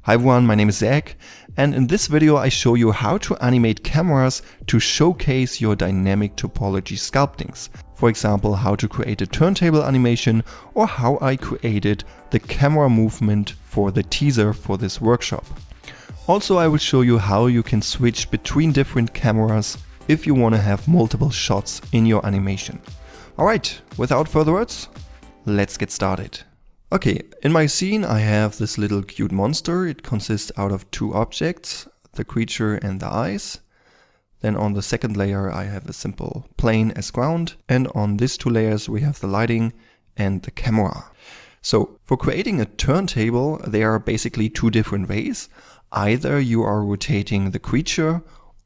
Hi everyone, my name is Zach, and in this video I show you how to animate cameras to showcase your dynamic topology sculptings. For example, how to create a turntable animation or how I created the camera movement for the teaser for this workshop. Also, I will show you how you can switch between different cameras if you want to have multiple shots in your animation. Alright, without further words, let's get started. Okay, in my scene I have this little cute monster. It consists out of two objects, the creature and the eyes. Then on the second layer I have a simple plane as ground, and on these two layers we have the lighting and the camera. So for creating a turntable there are basically two different ways. Either you are rotating the creature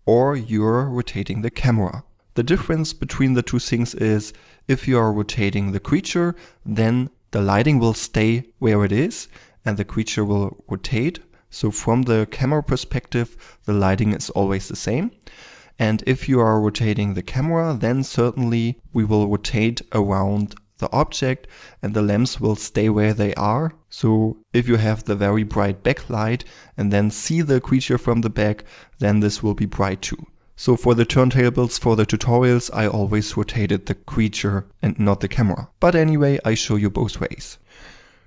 or you're rotating the camera. The difference between the two things is if you are rotating the creature, then the lighting will stay where it is and the creature will rotate. So from the camera perspective, the lighting is always the same. And if you are rotating the camera, then certainly we will rotate around the object and the lamps will stay where they are. So if you have the very bright backlight and then see the creature from the back, then this will be bright too. So for the turntables, for the tutorials, I always rotated the creature and not the camera. But anyway, I show you both ways.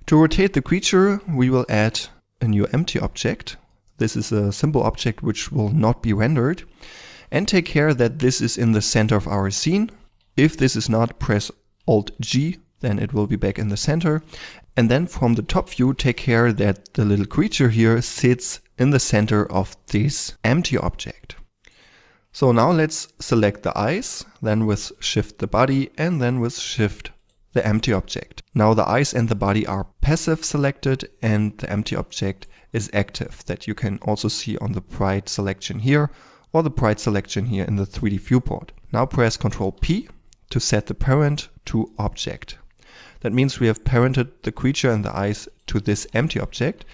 To rotate the creature, we will add a new empty object. This is a simple object which will not be rendered. And take care that this is in the center of our scene. If this is not, press Alt-G, then it will be back in the center. And then from the top view, take care that the little creature here sits in the center of this empty object. So now let's select the eyes, then with Shift the body, and then with Shift the empty object. Now the eyes and the body are passive selected and the empty object is active, that you can also see on the bright selection here or the bright selection here in the 3D viewport. Now press Ctrl P to set the parent to object. That means we have parented the creature and the eyes to this empty object,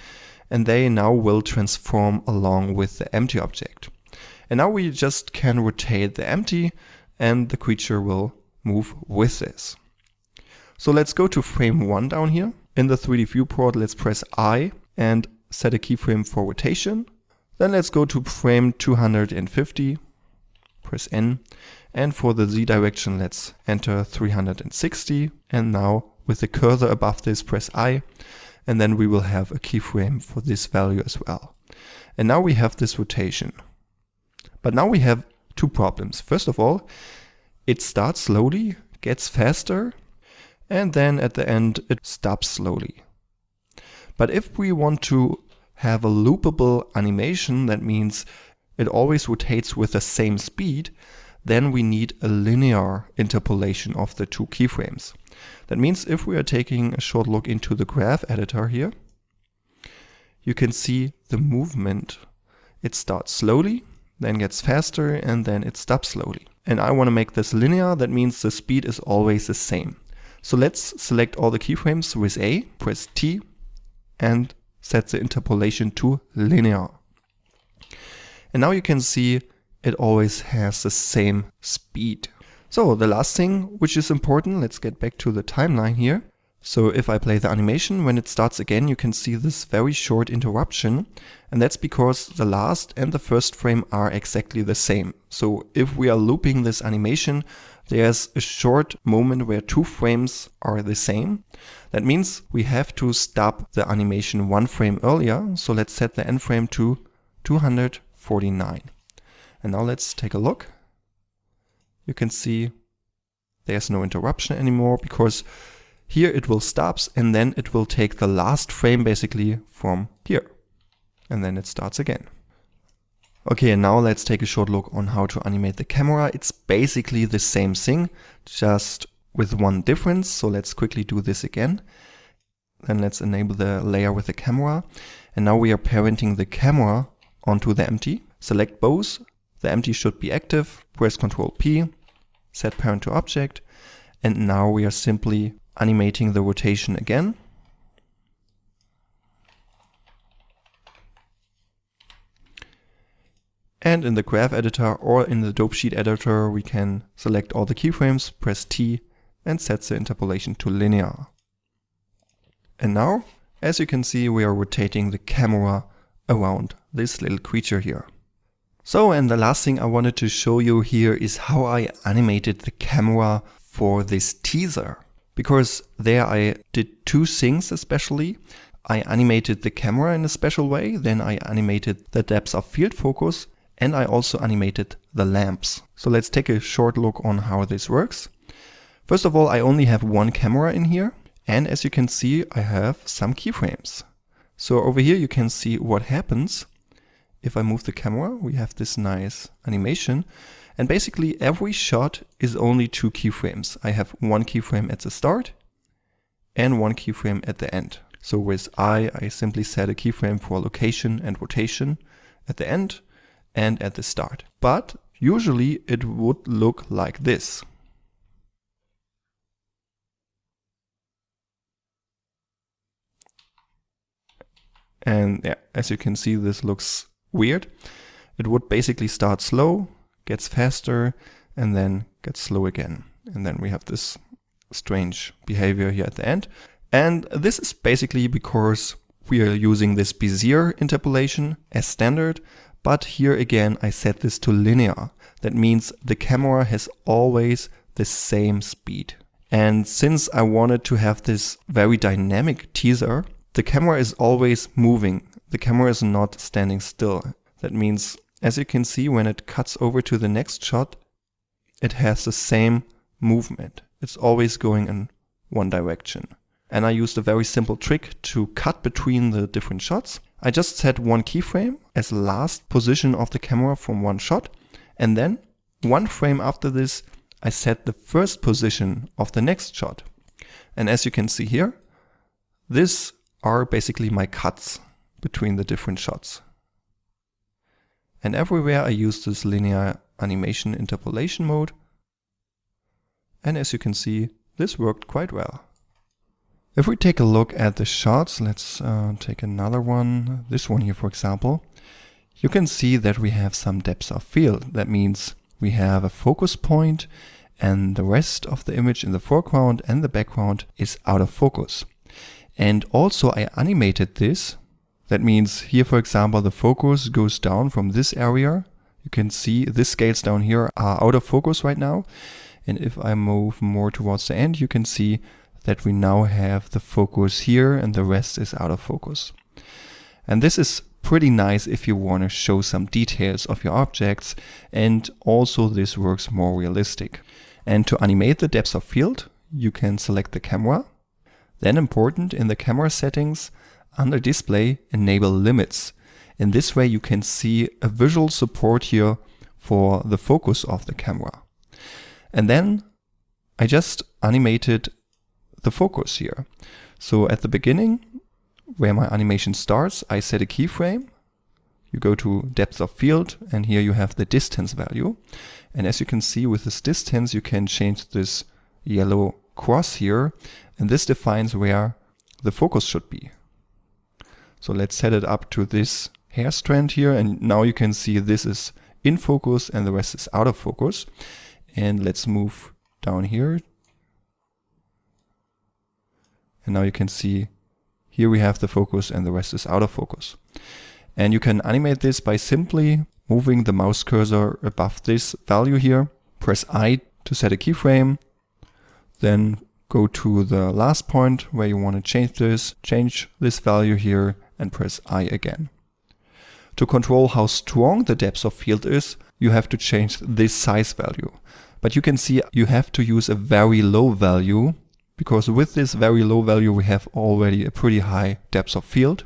and they now will transform along with the empty object. And now we just can rotate the empty and the creature will move with this. So let's go to frame 1 down here. In the 3D viewport, let's press I and set a keyframe for rotation. Then let's go to frame 250, press N. And for the Z direction, let's enter 360. And now with the cursor above this, press I. And then we will have a keyframe for this value as well. And now we have this rotation. But now we have two problems. First of all, it starts slowly, gets faster, and then at the end it stops slowly. But if we want to have a loopable animation, that means it always rotates with the same speed, then we need a linear interpolation of the two keyframes. That means if we are taking a short look into the graph editor here, you can see the movement. It starts slowly, then gets faster, and then it stops slowly. And I want to make this linear, that means the speed is always the same. So let's select all the keyframes with A, press T, and set the interpolation to linear. And now you can see it always has the same speed. So the last thing which is important, let's get back to the timeline here. So if I play the animation, when it starts again, you can see this very short interruption. And that's because the last and the first frame are exactly the same. So if we are looping this animation, there's a short moment where two frames are the same. That means we have to stop the animation one frame earlier. So let's set the end frame to 249. And now let's take a look. You can see there's no interruption anymore because here it will stop and then it will take the last frame basically from here. And then it starts again. Okay, and now let's take a short look on how to animate the camera. It's basically the same thing, just with one difference. So let's quickly do this again. Then let's enable the layer with the camera. And now we are parenting the camera onto the empty. Select both. The empty should be active. Press Ctrl P, set parent to object. And now we are simply animating the rotation again. And in the graph editor or in the dope sheet editor, we can select all the keyframes, press T, and set the interpolation to linear. And now, as you can see, we are rotating the camera around this little creature here. So, and the last thing I wanted to show you here is how I animated the camera for this teaser. Because there I did two things especially. I animated the camera in a special way, then I animated the depth of field focus, and I also animated the lamps. So let's take a short look on how this works. First of all, I only have one camera in here, and as you can see, I have some keyframes. So over here you can see what happens if I move the camera. We have this nice animation, and basically every shot is only 2 keyframes. I have one keyframe at the start and one keyframe at the end. So with I simply set a keyframe for location and rotation at the end and at the start. But usually it would look like this. And yeah, as you can see, this looks weird. It would basically start slow, gets faster, and then gets slow again. And then we have this strange behavior here at the end. And this is basically because we are using this Bezier interpolation as standard, but here again I set this to linear. That means the camera has always the same speed. And since I wanted to have this very dynamic teaser, the camera is always moving. The camera is not standing still. That means, as you can see, when it cuts over to the next shot, it has the same movement. It's always going in one direction. And I used a very simple trick to cut between the different shots. I just set one keyframe as last position of the camera from one shot. And then one frame after this, I set the first position of the next shot. And as you can see here, these are basically my cuts between the different shots. And everywhere I use this linear animation interpolation mode. And as you can see, this worked quite well. If we take a look at the shots, let's take another one, this one here for example, you can see that we have some depth of field. That means we have a focus point and the rest of the image in the foreground and the background is out of focus. And also I animated this. That means here for example the focus goes down from this area. You can see this scales down here are out of focus right now. And if I move more towards the end, you can see that we now have the focus here and the rest is out of focus. And this is pretty nice if you want to show some details of your objects, and also this works more realistic. And to animate the depth of field, you can select the camera. Then important, in the camera settings, under display, enable limits. In this way you can see a visual support here for the focus of the camera. And then I just animated the focus here. So at the beginning, where my animation starts, I set a keyframe. You go to depth of field, and here you have the distance value. And as you can see with this distance, you can change this yellow cross here, and this defines where the focus should be. So let's set it up to this hair strand here, and now you can see this is in focus and the rest is out of focus. And let's move down here. And now you can see here we have the focus and the rest is out of focus. And you can animate this by simply moving the mouse cursor above this value here. Press I to set a keyframe. Then go to the last point where you want to change this value here and press I again. To control how strong the depth of field is, you have to change this size value. But you can see you have to use a very low value, because with this very low value we have already a pretty high depth of field.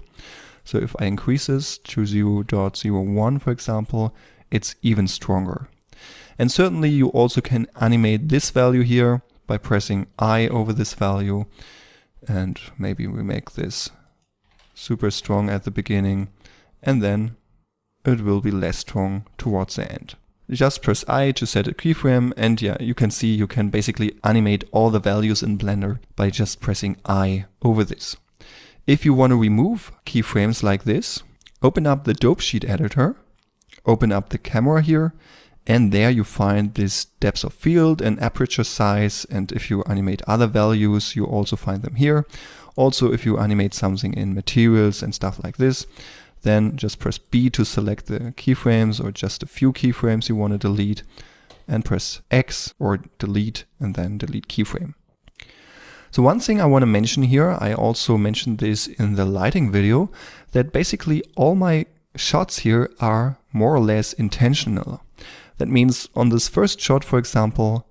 So if I increase this to 0.01 for example, it's even stronger. And certainly you also can animate this value here by pressing I over this value, and maybe we make this super strong at the beginning and then it will be less strong towards the end. Just press I to set a keyframe, and yeah, you can see you can basically animate all the values in Blender by just pressing I over this. If you want to remove keyframes like this, open up the dope sheet editor, open up the camera here, and there you find this depth of field and aperture size, and if you animate other values you also find them here. Also if you animate something in materials and stuff like this, Then just press B to select the keyframes or just a few keyframes you want to delete, and press X or delete and then delete keyframe. So one thing I want to mention here, I also mentioned this in the lighting video, that basically all my shots here are more or less intentional. That means on this first shot, for example,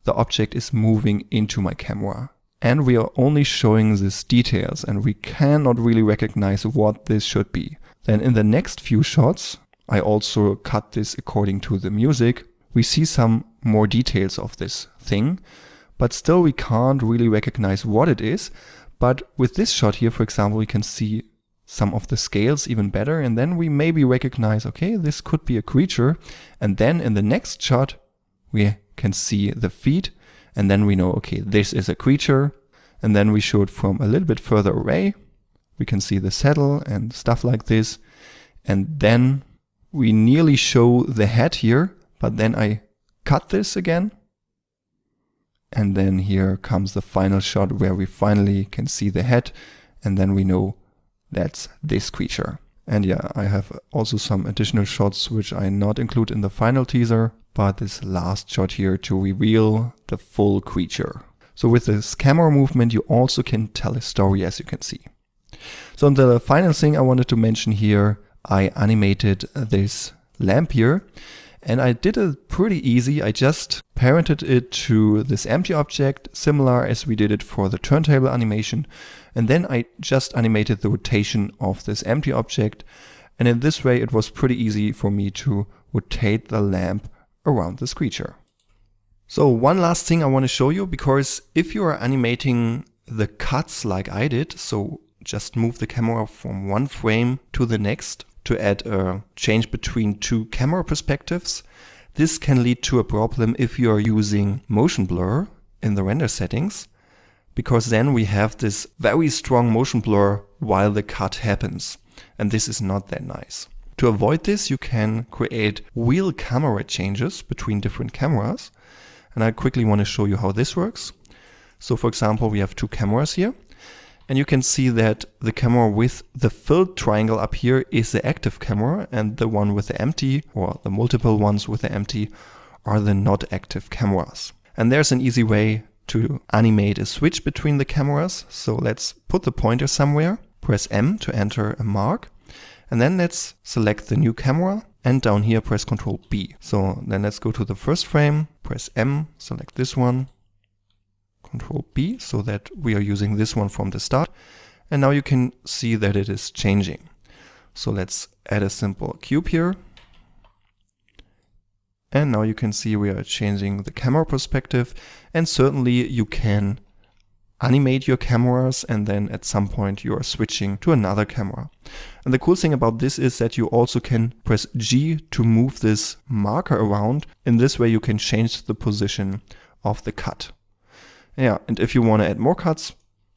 the object is moving into my camera. And we are only showing these details and we cannot really recognize what this should be. Then in the next few shots, I also cut this according to the music. We see some more details of this thing, but still we can't really recognize what it is. But with this shot here, for example, we can see some of the scales even better, and then we maybe recognize, okay, this could be a creature. And then in the next shot, we can see the feet, and then we know, okay, this is a creature. And then we show it from a little bit further away. We can see the saddle and stuff like this. And then we nearly show the head here, but then I cut this again. And then here comes the final shot where we finally can see the head, and then we know that's this creature. And yeah, I have also some additional shots which I not include in the final teaser, but this last shot here to reveal the full creature. So with this camera movement, you also can tell a story, as you can see. So the final thing I wanted to mention here, I animated this lamp here, and I did it pretty easy. I just parented it to this empty object, similar as we did it for the turntable animation. And then I just animated the rotation of this empty object. And in this way, it was pretty easy for me to rotate the lamp around this creature. So one last thing I want to show you, because if you are animating the cuts like I did, so just move the camera from one frame to the next to add a change between two camera perspectives, this can lead to a problem if you are using motion blur in the render settings, because then we have this very strong motion blur while the cut happens, and this is not that nice. To avoid this, you can create wheel camera changes between different cameras, and I quickly want to show you how this works. So for example, we have two cameras here, and you can see that the camera with the filled triangle up here is the active camera, and the one with the empty, or the multiple ones with the empty, are the not active cameras. And there's an easy way to animate a switch between the cameras. So let's put the pointer somewhere, press M to enter a mark, and then let's select the new camera, and down here press Ctrl B. So then let's go to the first frame, press M, select this one, Ctrl B, so that we are using this one from the start. And now you can see that it is changing. So let's add a simple cube here. And now you can see we are changing the camera perspective. And certainly you can animate your cameras, and then at some point you are switching to another camera. And the cool thing about this is that you also can press G to move this marker around. In this way you can change the position of the cut. Yeah, and if you want to add more cuts,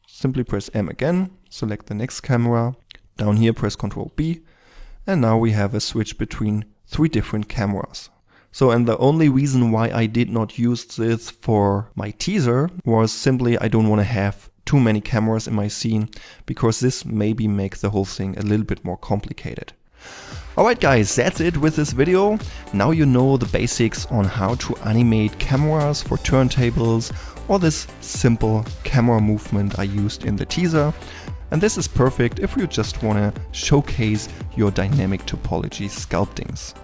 simply press M again, select the next camera, down here press Ctrl B, and now we have a switch between three different cameras. So, and the only reason why I did not use this for my teaser was simply I don't want to have too many cameras in my scene, because this maybe makes the whole thing a little bit more complicated. Alright guys, that's it with this video. Now you know the basics on how to animate cameras for turntables, or this simple camera movement I used in the teaser. And this is perfect if you just want to showcase your dynamic topology sculptings.